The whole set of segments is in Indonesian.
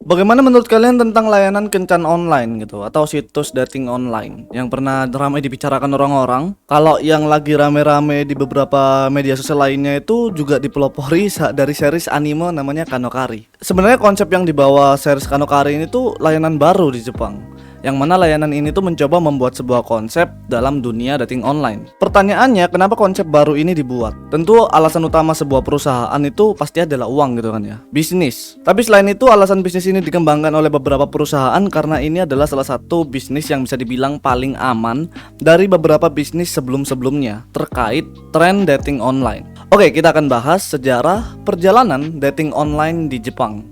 Bagaimana menurut kalian tentang layanan kencan online gitu atau situs dating online yang pernah ramai dibicarakan orang-orang? Kalau yang lagi rame-rame di beberapa media sosial lainnya itu juga dipelopori dari series anime namanya Kanokari. Sebenarnya konsep yang dibawa series Kanokari ini tuh layanan baru di Jepang, yang mana layanan ini tuh mencoba membuat sebuah konsep dalam dunia dating online. Pertanyaannya, kenapa konsep baru ini dibuat? Tentu alasan utama sebuah perusahaan itu pasti adalah uang gitu kan ya, bisnis. Tapi selain itu, alasan bisnis ini dikembangkan oleh beberapa perusahaan karena ini adalah salah satu bisnis yang bisa dibilang paling aman dari beberapa bisnis sebelum-sebelumnya terkait tren dating online. Oke, kita akan bahas sejarah perjalanan dating online di Jepang.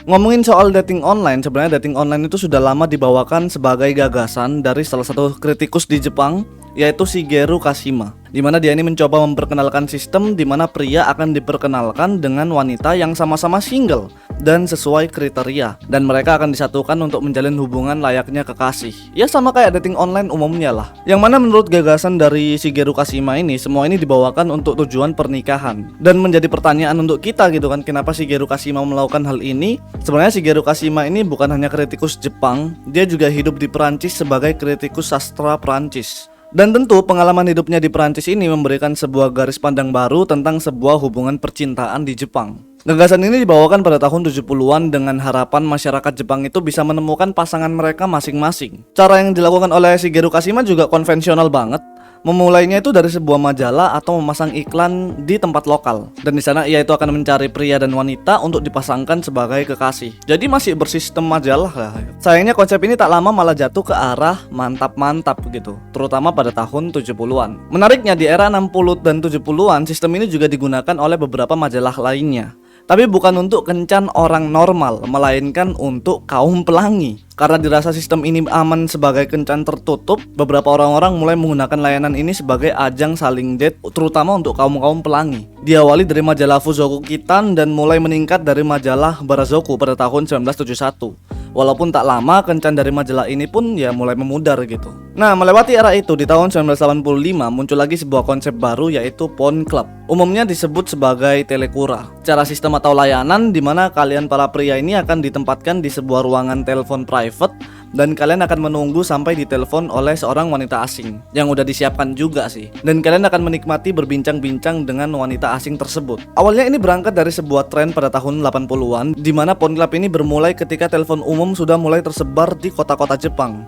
Ngomongin soal dating online, sebenarnya dating online itu sudah lama dibawakan sebagai gagasan dari salah satu kritikus di Jepang, yaitu Shigeru Kashima, di mana dia ini mencoba memperkenalkan sistem di mana pria akan diperkenalkan dengan wanita yang sama-sama single dan sesuai kriteria, dan mereka akan disatukan untuk menjalin hubungan layaknya kekasih. Ya sama kayak dating online umumnya lah. Yang mana menurut gagasan dari Shigeru Kashima ini, semua ini dibawakan untuk tujuan pernikahan. Dan menjadi pertanyaan untuk kita gitu kan, kenapa Shigeru Kashima melakukan hal ini? Sebenarnya Shigeru Kashima ini bukan hanya kritikus Jepang, dia juga hidup di Perancis sebagai kritikus sastra Perancis. Dan tentu pengalaman hidupnya di Perancis ini memberikan sebuah garis pandang baru tentang sebuah hubungan percintaan di Jepang. Gagasan ini dibawakan pada tahun 70-an dengan harapan masyarakat Jepang itu bisa menemukan pasangan mereka masing-masing. Cara yang dilakukan oleh Shigeru Kashima juga konvensional banget. Memulainya itu dari sebuah majalah atau memasang iklan di tempat lokal, dan di sana ia itu akan mencari pria dan wanita untuk dipasangkan sebagai kekasih. Jadi masih bersistem majalah lah. Sayangnya konsep ini tak lama malah jatuh ke arah mantap-mantap gitu, terutama pada tahun 70-an. Menariknya di era 60 dan 70-an sistem ini juga digunakan oleh beberapa majalah lainnya. Tapi bukan untuk kencan orang normal, melainkan untuk kaum pelangi. Karena dirasa sistem ini aman sebagai kencan tertutup, beberapa orang-orang mulai menggunakan layanan ini sebagai ajang saling date, terutama untuk kaum-kaum pelangi. Diawali dari majalah Fuzoku Kitan dan mulai meningkat dari majalah Barazoku pada tahun 1971. Walaupun tak lama, kencan dari majalah ini pun ya mulai memudar gitu. Nah, melewati era itu, di tahun 1985 muncul lagi sebuah konsep baru, yaitu Phone Club. Umumnya disebut sebagai telekura. Cara sistem atau layanan di mana kalian para pria ini akan ditempatkan di sebuah ruangan telepon private, dan kalian akan menunggu sampai ditelepon oleh seorang wanita asing yang udah disiapkan juga sih. Dan kalian akan menikmati berbincang-bincang dengan wanita asing tersebut. Awalnya ini berangkat dari sebuah tren pada tahun 80-an, di mana Phone Club ini bermulai ketika telepon umum sudah mulai tersebar di kota-kota Jepang.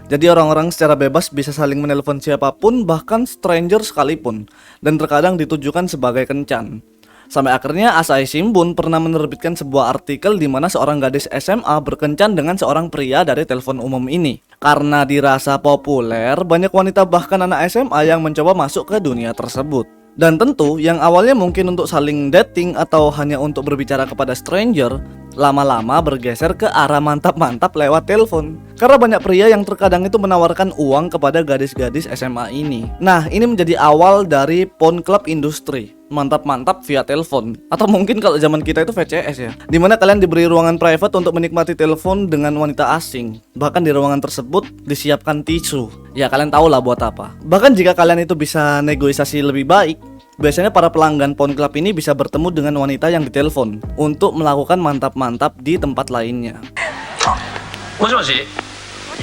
Jadi orang-orang secara bebas bisa saling menelpon siapapun, bahkan stranger sekalipun, dan terkadang ditujukan sebagai kencan. Sampai akhirnya Asahi Shimbun pernah menerbitkan sebuah artikel di mana seorang gadis SMA berkencan dengan seorang pria dari telepon umum ini. Karena dirasa populer, banyak wanita bahkan anak SMA yang mencoba masuk ke dunia tersebut. Dan tentu yang awalnya mungkin untuk saling dating atau hanya untuk berbicara kepada stranger, lama-lama bergeser ke arah mantap-mantap lewat telepon. Karena banyak pria yang terkadang itu menawarkan uang kepada gadis-gadis SMA ini. Nah, ini menjadi awal dari Phone Club industri. Mantap-mantap via telepon, atau mungkin kalau zaman kita itu VCS ya, dimana kalian diberi ruangan private untuk menikmati telepon dengan wanita asing. Bahkan di ruangan tersebut disiapkan tisu. Ya kalian tahu lah buat apa. Bahkan jika kalian itu bisa negosiasi lebih baik, biasanya para pelanggan Phone Club ini bisa bertemu dengan wanita yang ditelepon untuk melakukan mantap-mantap di tempat lainnya. Moshi-moshi?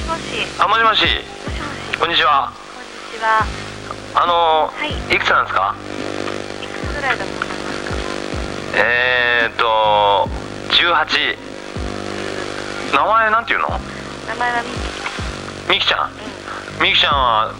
Moshi-moshi. Moshi-moshi. Konnichiwa. Konnichiwa. いくつなんですか？いくつぐらいだと思いますか？18。名前なんていうの？名前はミキちゃん。ミキちゃんは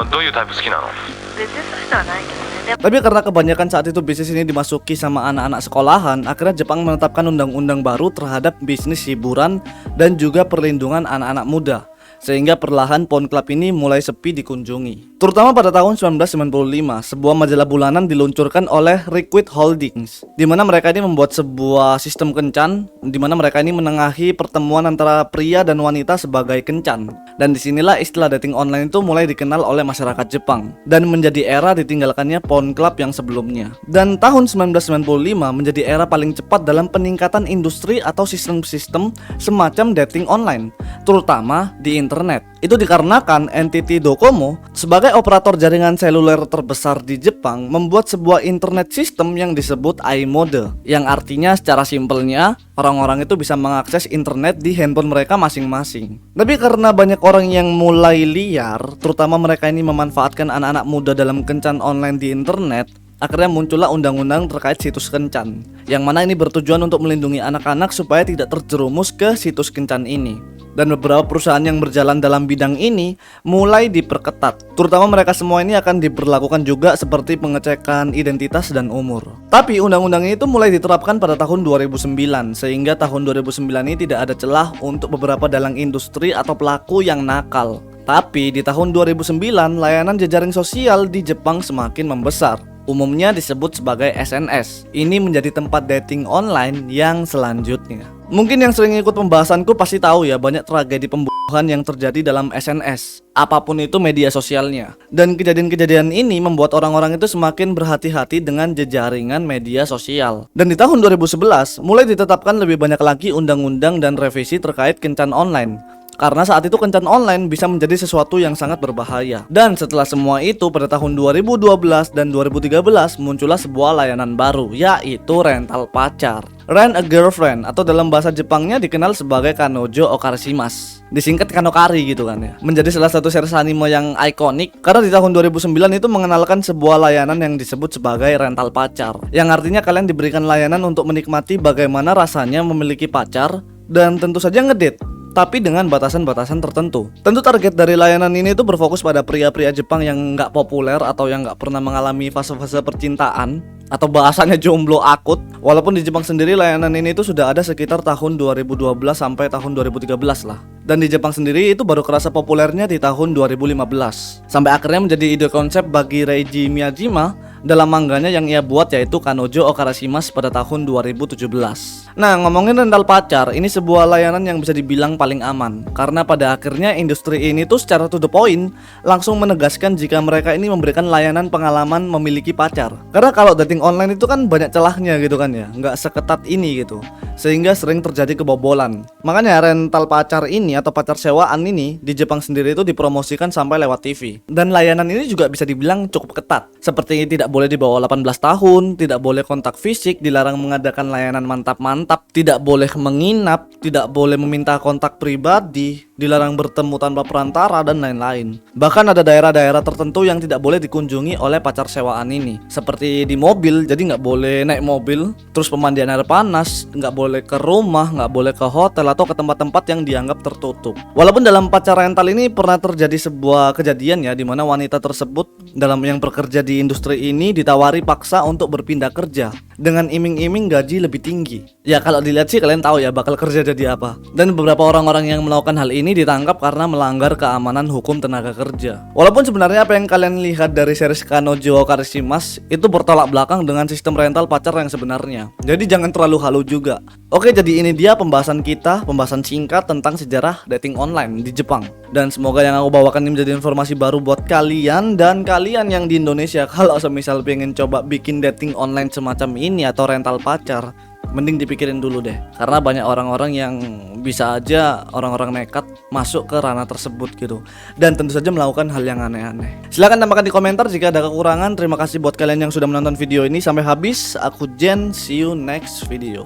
どういうタイプ好きなの？別にそうしたはないけどね。Tapi karena kebanyakan saat itu bisnis ini dimasuki sama anak-anak sekolahan, akhirnya Jepang menetapkan undang-undang baru terhadap bisnis hiburan dan juga perlindungan anak-anak muda. Sehingga perlahan Phone Club ini mulai sepi dikunjungi. Terutama pada tahun 1995, sebuah majalah bulanan diluncurkan oleh Liquid Holdings, di mana mereka ini membuat sebuah sistem kencan, di mana mereka ini menengahi pertemuan antara pria dan wanita sebagai kencan. Dan disinilah istilah dating online itu mulai dikenal oleh masyarakat Jepang, dan menjadi era ditinggalkannya Phone Club yang sebelumnya. Dan tahun 1995 menjadi era paling cepat dalam peningkatan industri atau sistem-sistem semacam dating online, terutama di internet. Itu dikarenakan NTT Docomo sebagai operator jaringan seluler terbesar di Jepang membuat sebuah internet system yang disebut iMode, yang artinya secara simpelnya orang-orang itu bisa mengakses internet di handphone mereka masing-masing. Tapi karena banyak orang yang mulai liar, terutama mereka ini memanfaatkan anak-anak muda dalam kencan online di internet, akhirnya muncullah undang-undang terkait situs kencan, yang mana ini bertujuan untuk melindungi anak-anak supaya tidak terjerumus ke situs kencan ini. Dan beberapa perusahaan yang berjalan dalam bidang ini mulai diperketat. Terutama mereka semua ini akan diberlakukan juga seperti pengecekan identitas dan umur. Tapi undang-undang itu mulai diterapkan pada tahun 2009, sehingga tahun 2009 ini tidak ada celah untuk beberapa dalang industri atau pelaku yang nakal. Tapi di tahun 2009 layanan jejaring sosial di Jepang semakin membesar. Umumnya disebut sebagai SNS. Ini menjadi tempat dating online yang selanjutnya. Mungkin yang sering ikut pembahasanku pasti tahu ya, banyak tragedi pembunuhan yang terjadi dalam SNS, apapun itu media sosialnya. Dan kejadian-kejadian ini membuat orang-orang itu semakin berhati-hati dengan jejaringan media sosial. Dan di tahun 2011 mulai ditetapkan lebih banyak lagi undang-undang dan revisi terkait kencan online. Karena saat itu kencan online bisa menjadi sesuatu yang sangat berbahaya. Dan setelah semua itu, pada tahun 2012 dan 2013 muncullah sebuah layanan baru, yaitu rental pacar. Rent a girlfriend, atau dalam bahasa Jepangnya dikenal sebagai Kanojo Okarishimasu, disingkat Kanokari gitu kan ya. Menjadi salah satu series anime yang ikonik karena di tahun 2009 itu mengenalkan sebuah layanan yang disebut sebagai rental pacar, yang artinya kalian diberikan layanan untuk menikmati bagaimana rasanya memiliki pacar dan tentu saja ngedate, tapi dengan batasan-batasan tertentu. Tentu target dari layanan ini tuh berfokus pada pria-pria Jepang yang nggak populer atau yang nggak pernah mengalami fase-fase percintaan, atau bahasanya jomblo akut. Walaupun di Jepang sendiri layanan ini tuh sudah ada sekitar tahun 2012 sampai tahun 2013 lah. Dan di Jepang sendiri itu baru kerasa populernya di tahun 2015. Sampai akhirnya menjadi ide konsep bagi Reiji Miyajima dalam mangganya yang ia buat, yaitu Kanojo Okarishimasu pada tahun 2017. Nah, ngomongin rental pacar, ini sebuah layanan yang bisa dibilang paling aman, karena pada akhirnya industri ini tuh secara to the point langsung menegaskan jika mereka ini memberikan layanan pengalaman memiliki pacar. Karena kalau dating online itu kan banyak celahnya gitu kan ya, nggak seketat ini gitu, sehingga sering terjadi kebobolan. Makanya rental pacar ini atau pacar sewaan ini di Jepang sendiri itu dipromosikan sampai lewat TV. Dan layanan ini juga bisa dibilang cukup ketat, seperti tidak boleh di bawah 18 tahun, tidak boleh kontak fisik, dilarang mengadakan layanan mantap-mantap, tidak boleh menginap, tidak boleh meminta kontak pribadi, dilarang bertemu tanpa perantara, dan lain-lain. Bahkan ada daerah-daerah tertentu yang tidak boleh dikunjungi oleh pacar sewaan ini, seperti di mobil, jadi nggak boleh naik mobil, terus pemandian air panas, nggak boleh ke rumah, nggak boleh ke hotel atau ke tempat-tempat yang dianggap tertutup. Walaupun dalam pacar rental ini pernah terjadi sebuah kejadian ya, di mana wanita tersebut dalam yang bekerja di industri ini ditawari paksa untuk berpindah kerja dengan iming-iming gaji lebih tinggi. Ya kalau dilihat sih kalian tahu ya bakal kerja jadi apa. Dan beberapa orang-orang yang melakukan hal ini ditangkap karena melanggar keamanan hukum tenaga kerja. Walaupun sebenarnya apa yang kalian lihat dari series Kanojo Okarishimasu itu bertolak belakang dengan sistem rental pacar yang sebenarnya. Jadi jangan terlalu halu juga. Oke, jadi ini dia pembahasan kita, pembahasan singkat tentang sejarah dating online di Jepang. Dan semoga yang aku bawakan ini menjadi informasi baru buat kalian. Dan kalian yang di Indonesia, kalau semisal pengen coba bikin dating online semacam ini atau rental pacar, mending dipikirin dulu deh. Karena banyak orang-orang yang bisa aja orang-orang nekat masuk ke ranah tersebut gitu, dan tentu saja melakukan hal yang aneh-aneh. Silahkan tambahkan di komentar jika ada kekurangan. Terima kasih buat kalian yang sudah menonton video ini sampai habis. Aku Jen, see you next video.